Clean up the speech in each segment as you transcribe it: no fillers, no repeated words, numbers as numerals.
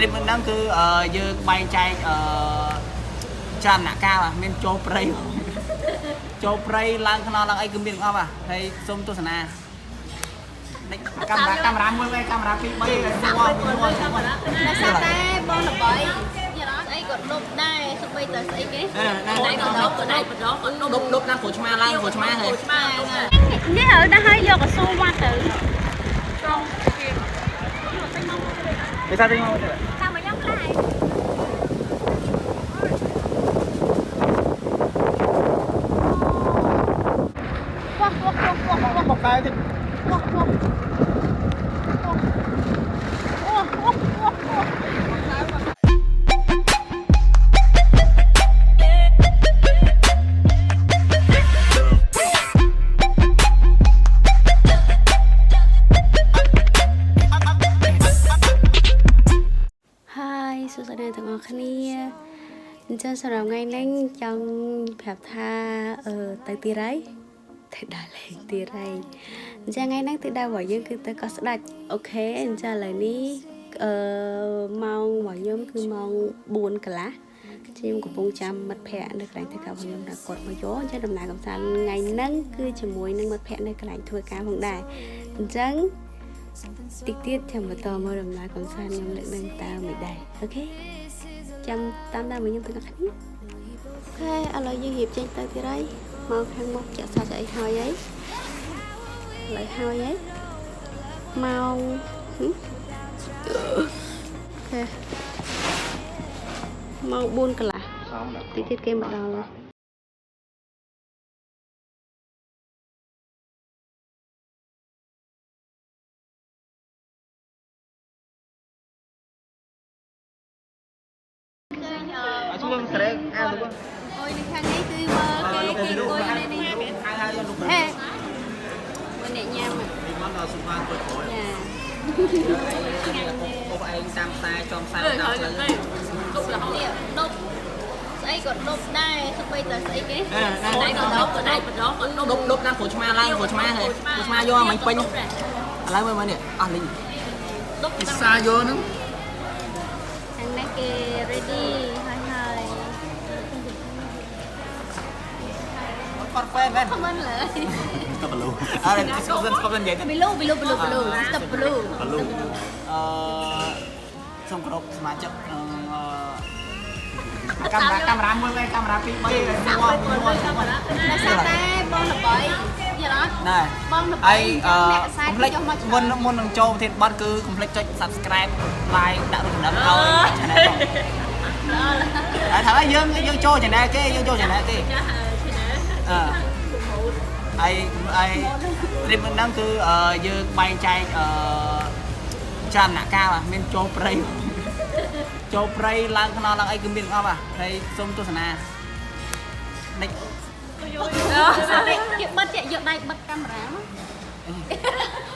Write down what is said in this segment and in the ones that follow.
ริมนั่นคือยืนใบใจจานหนักก้าวเมนโจเปรย์โจเปรย์ล้างขนอนล้างไอ้กึมเบียงเอาให้ส้มตัวสนาcamera mua cái camera pin bay mua là sao ta bon là bội giờ đó ấy còn đục đây xong bây giờ ấy cái đây còn đục đang cổ chma lang cổ chma này nếu ở đó hay vô cái xô qua từ để sao đi không sao mà nhóc lại một cái thì Hi, số giờ này thằng Khanh nha. Cho sau đó ngày nay trong phép tha ở tại tì rấy, tại Đà Lạt tì rấy. Cho ngày nay từ đâu vào dân cứ tới có đặt ok. Cho lời ní mong vào nhóm cứ mong buồn cả lá. Chim của bông chăm mất phẹ được lạnh thì cả vào nhóm đã cột vào gió cho đầm nại cầm sàn ngày nắng cứ chỉ muối nâng mất phẹ được lạnh thua cá vòng đài. Chẳng tiết tiết trong một tờ mơ đầm lại còn sao nhom lượng nâng tao mày đầy ok trăm tam đa mình nhung từ khách ok anh lấy dư hiệp trên tay thì đây màu khăn móc chặt sao chạy hơi ấy lại hơi ấy màu ok màu buôn cả lại tiết tiết kem bắt đầu rồi xuống sợi à đúng ôi đi khăn ấy tươi mơ cái ngôi này đi ê bên này nha mà đi món là xung quanh tôi khỏi nhà cô anh sam sai trong sai đốt ấy còn đốt đây xong bây giờ ấy cái đây còn đốt đang cổ chma lang cổ chma này cổ chma vô mình pin lấy bên này à linh đốt xa vô nữa thằng này kì ready hơi hơi con quen quen không anh lại stop blue à đây stop lên vậy blue stop blue xong cột mà chậm camera mua cái camera pin bay mua là sao ta bon là bội giờ đó này bon là ai complete muốn đừng cho thì bạn cứ complete cho subscribe like đã được nắm thôi channel thằng ấy dương cho channel cái dương cho channel cái ai riêng năng cứ dương bay chạy tràn nạ cao men cho play cho play lang khăn lang ai cứ miền không hay xong tôi sẵn này bật chạy dựa đây bật camera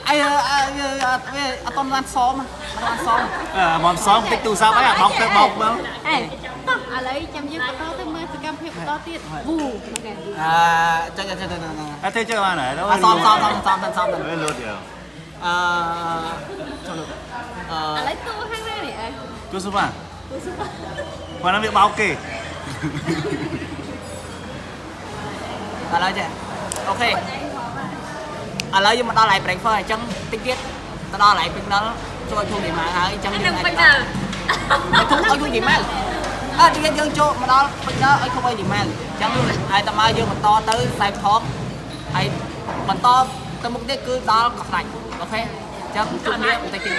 ai toàn ăn xóm món xóm tích tù sao ấy bọc cái bọc đâu lấy chăm dưa to tới mưa từ cam phê to tiết bù À, thế chơi bạn này đâu? xóm Với lượt nhiều. lấy tu hang này nè Chú số bạn. Còn làm việc báo kì. lấy chưa ok lấy nhưng mà tao lại break phơi chân tinh tiết tao lại bên đó cho thu gì mà hả chân đừng bây giờ thu ở thu gì mà đi dân cho mà đó bên đó ấy không ai gì mà chân ai tao mai dương mình to tới sai thoát ai mình to tới mục đích cứ đó cọc lạnh ok chân chung đi mình tay kia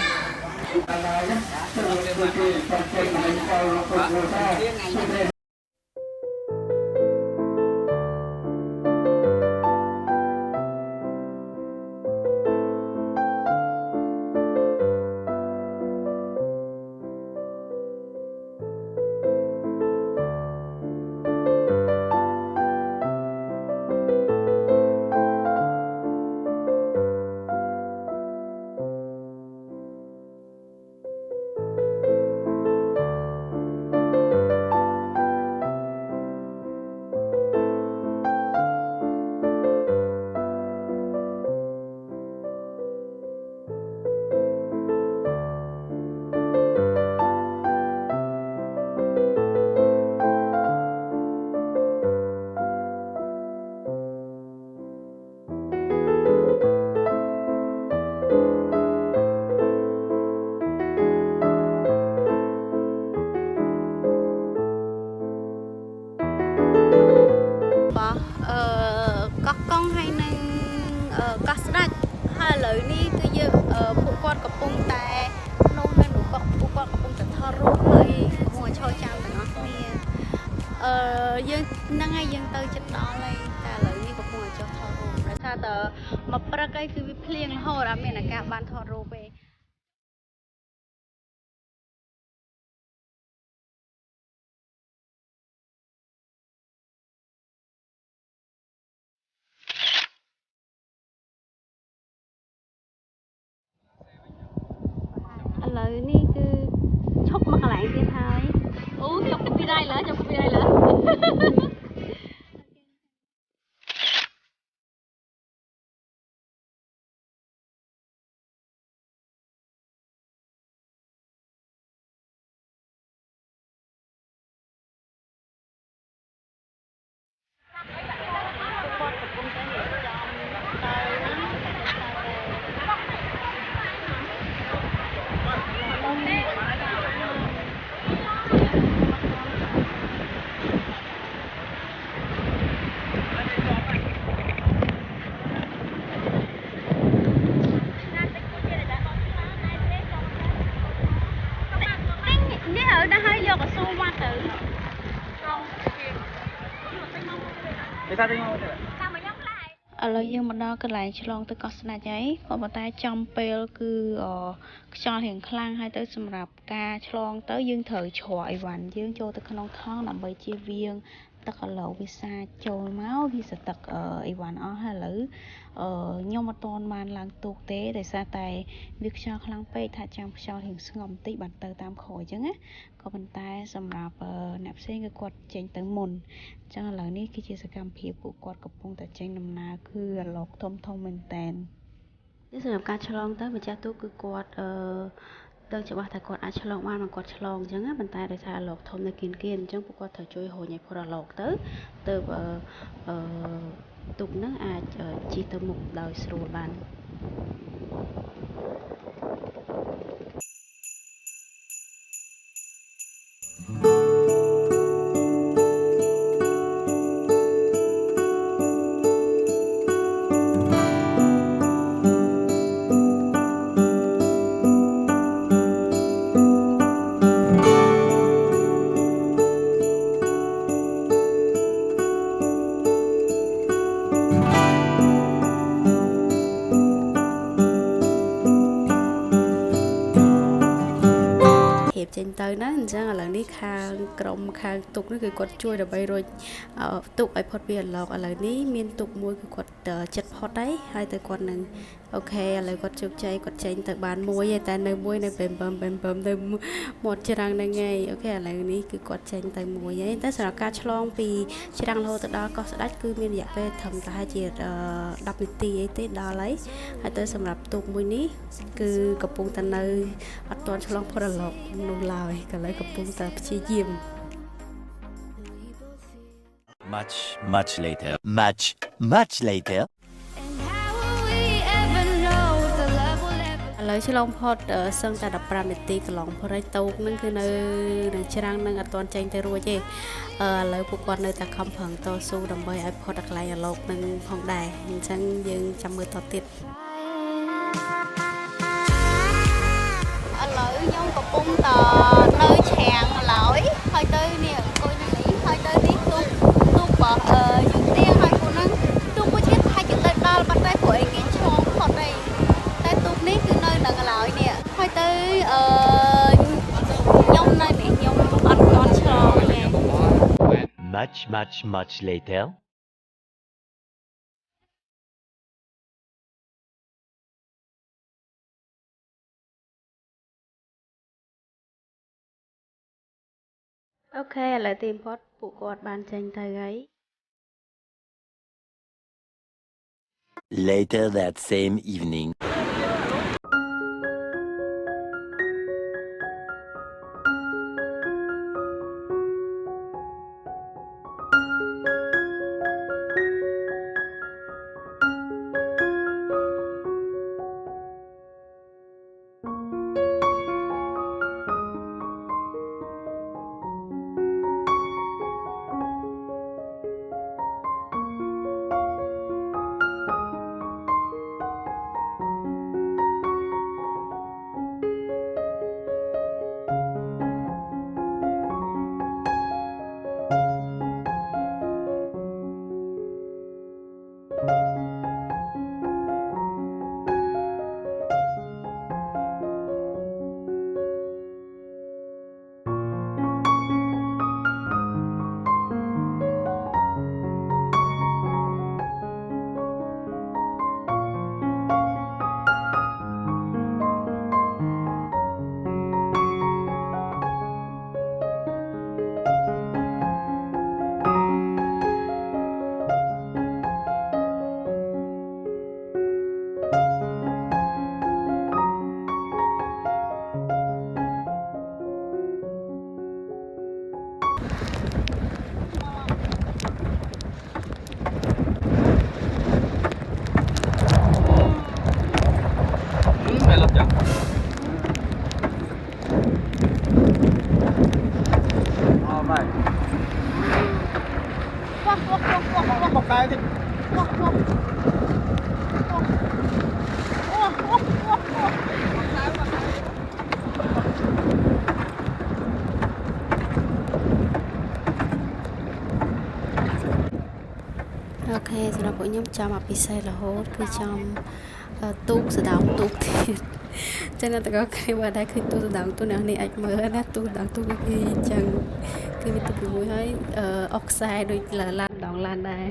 យើងហ្នឹងហើយយើងទៅចិត្តដល់ហើយតែឥឡូវនេះកំពុងតែចុះថតរូបដោយសារតែមកព្រឹកអីគឺវាភ្លៀងរហូតអត់មានឱកាសបានថតរូបទេឥឡូវនេះគឺឈប់មកកន្លែងទៀតហើយអូខ្ញុំគិតពីដៃឡើយខ្ញុំគិតពីដៃឡើយ ឥឡូវយើងមកដល់កន្លែងឆ្លងទៅកោះស្ដេចហើយក៏ប៉ុន្តែចំពេលគឺខ្យល់រៀងខ្លាំងហើយទៅសម្រាប់ការឆ្លងទៅយើងត្រូវច្រកអីវ៉ាន់យើងចូលទៅក្នុងថង់ដើម្បីជៀសវាងទឹកឥឡូវវាសាចចូលមកវាសទឹកអីវ៉ាន់អស់ហើយឥឡូវខ្ញុំអត់ទាន់បានឡើងទូកទេដោយសារតែវាខ្យល់ខ្លាំងពេកថាចាំខ្យល់រៀងស្ងប់បន្តិចបានទៅតាមក្រោយអញ្ចឹងណាក៏ប៉ុន្តែសម្រាប់អ្នកផ្សេងគឺគាត់ចេញទៅមុនអញ្ចឹងឥឡូវនេះគឺជាសកម្មភាពពួកគាត់កំពុងតែចេញដំណើរគឺអាឡុកធំមែនតែននេះសម្រាប់ការឆ្លងទៅម្ចាស់ទូកគឺគាត់ដឹងច្បាស់ថាគាត់អាចឆ្លងបានមកគាត់ឆ្លងអញ្ចឹងណាប៉ុន្តែដោយសារអាឡុកធំនៅគៀនអញ្ចឹងពួកគាត់ត្រូវជួយហូរញ៉ៃផុតអាឡុកទៅទូកហ្នឹងអាចជិះទៅមុខដោយស្រួលបាន ចេញទៅណាអញ្ចឹងឥឡូវនេះខាងក្រុមខាងទុកនេះគឺគាត់ជួយដើម្បីរុញទុកឲ្យផុតពីអាឡុកឥឡូវនេះមានទុកមួយគឺគាត់ចិត្តផុតហើយទៅគាត់នឹងអូខេឥឡូវគាត់ជោគជ័យគាត់ចេញទៅបានមួយហើយតែនៅមួយនៅបែមទៅមាត់ច្រាំងហ្នឹងឯងអូខេឥឡូវនេះគឺគាត់ចេញទៅមួយហើយតែសម្រាប់ការឆ្លងពីច្រាំងរហូតទៅដល់កោះស្ដេចគឺមានរយៈពេលត្រឹមតែជា10នាទីអីទេដល់ហើយទៅសម្រាប់ទុកមួយនេះគឺកំពុងតែនៅអត់ទាន់ឆ្លងផុតអាឡុកនោះឡើយក៏លើកំពុងតែព្យាយាម Much later ឥឡូវឆ្លងផុតសឹងតែ15នាទីកន្លងផុតហើយតូកនឹងគឺនៅនឹងច្រាំងនឹងអត់ទាន់ចេញទៅរួចទេឥឡូវពួកគាត់នៅតែខំប្រឹងតស៊ូដើម្បីឲ្យផុតកន្លែងអាឡុកនឹងផងដែរអញ្ចឹងយើងចាំមើលតទៀតឥឡូវខ្ញុំកំពុងតនៅច្រាំងឡើយហើយទៅនេះអង្គុយនៅនេះហើយទៅនេះទូករបស់យើងទៀងហើយពួកហ្នឹងទូកមួយទៀតថាយើងទៅដល់បាត់តែព្រោះអីគេឆ្លងផុតហើយតែទូកនេះគឺនៅនឹងឡើយនេះហើយទៅខ្ញុំនៅនេះខ្ញុំអត់ទាន់ឆ្លងទេ much laterអូខេឥឡូវទីបំផុតពួកគាត់បានចេញទៅហើយ later that same evening ខេសម្រាប់ពួកខ្ញុំចាំអាពិសេសរហូតគឺចាំទូកសដៅទូកទៀតចឹងតែក៏គេបើដែរឃើញទូកសដៅទូកអ្នកនេះអាចមើលណាទូកសដៅទូកគឺអញ្ចឹងគឺវាទូកមួយហើយអុកខ្សែដូចឡានដងឡានដែរ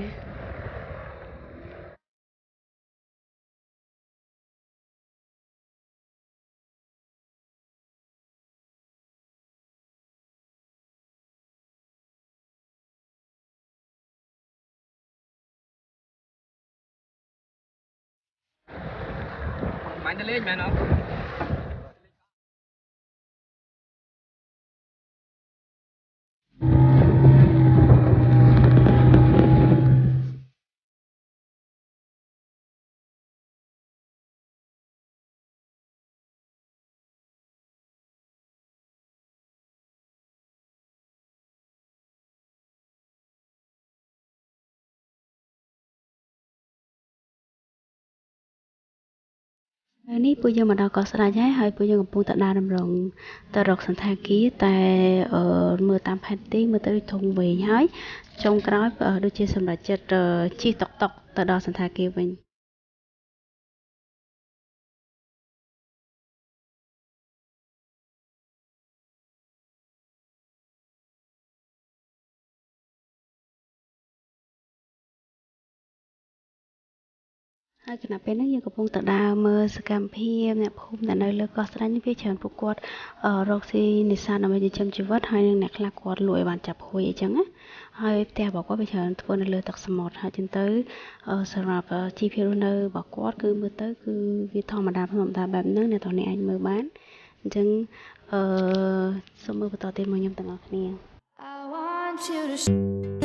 Bạn ta lên mẹ nó. នេះពួកយើងមកដល់កោះស្រេចហើយពួកយើងកំពុងតែដើរតម្រង់ទៅរកសន្តាគារតែមើលតាមផែនទីមើលទៅធំវែងហើយចុងក្រោយដូចជាសម្រាប់ចិត្តជិះតុកតុកទៅដល់សន្តាគារវិញ ហើយគណៈពេលហ្នឹងយើងកំពុងតែដើរមើលសកម្មភាពអ្នកភូមិដែលនៅលើកោះស្រេចនេះវាច្រើនពួកគាត់រកស៊ីនេសាទដើម្បីចិញ្ចឹមជីវិតហើយនឹងអ្នកខ្លះគាត់លក់ឲ្យបានចាប់ហួយអីចឹងណាហើយផ្ទះរបស់គាត់វាច្រើនធ្វើនៅលើទឹកសមុទ្រហើយចឹងទៅសម្រាប់ជីវភាពរស់នៅរបស់គាត់គឺមើលទៅគឺវាធម្មតាបែបហ្នឹងអ្នកទាំងនេះអាចមើលបានអញ្ចឹងសូមមើលបន្តទៀតមកខ្ញុំទាំងអស់គ្នា I want you to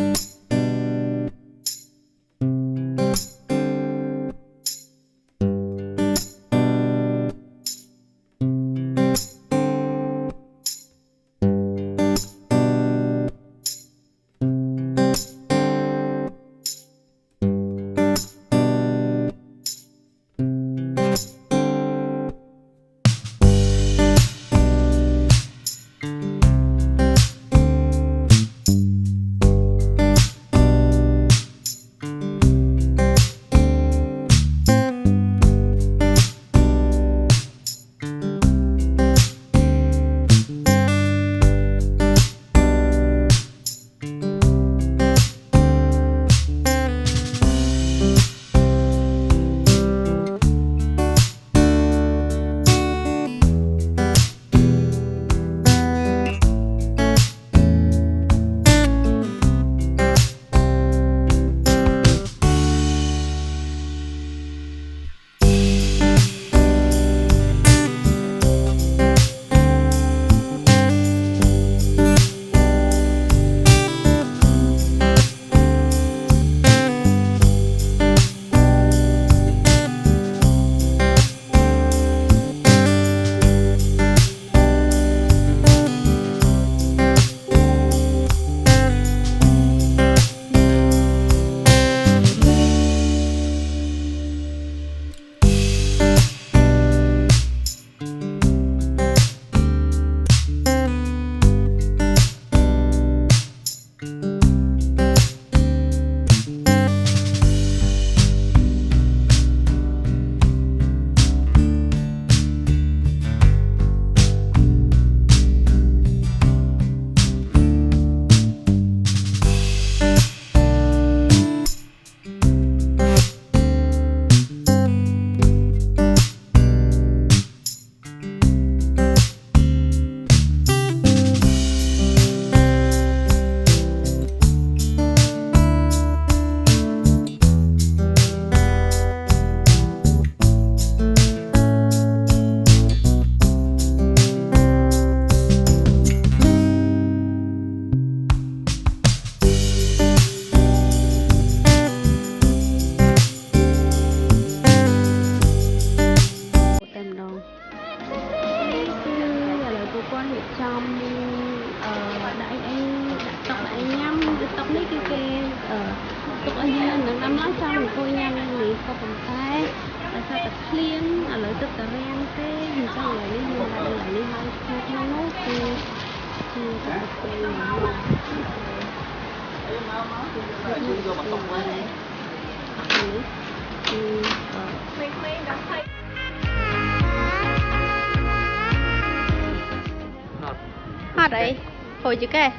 hot đấy hồi chứ kệ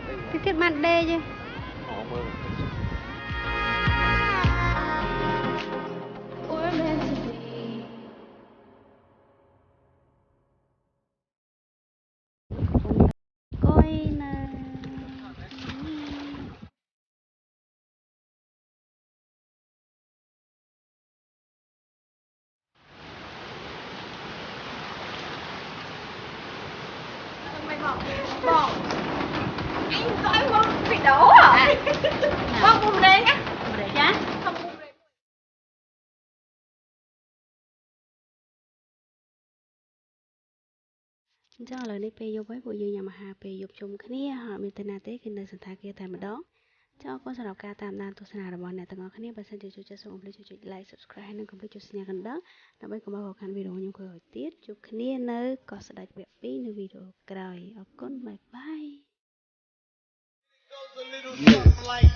cái thiết mặt đê chứ coi nè Anh gọi mông bị đấu hả? Mông bùm đen á. Dạ. Không bùm đen. អញ្ចឹងឥឡូវនេះពេលយប់ហើយពួកយើងញ៉ាំអាហារពេលយប់ជុំគ្នាហើយមានតែណាទេគឺនៅសន្តាគារតែម្ដងចាអរគុណសម្រាប់ការតាមដានទស្សនារបស់អ្នកទាំងអស់គ្នាបើសិនជាចូលចិត្តសូមកុំភ្លេចចុច like subscribe ហើយនិងកុំភ្លេចចុចសញ្ញាកណ្ដឹងដើម្បីកុំឲ្យរកខានវីដេអូខ្ញុំក្រោយទៀតជួបគ្នានៅកោះស្ដេចវគ្គ 2 នៅវីដេអូក្រោយអរគុណបាយបាយ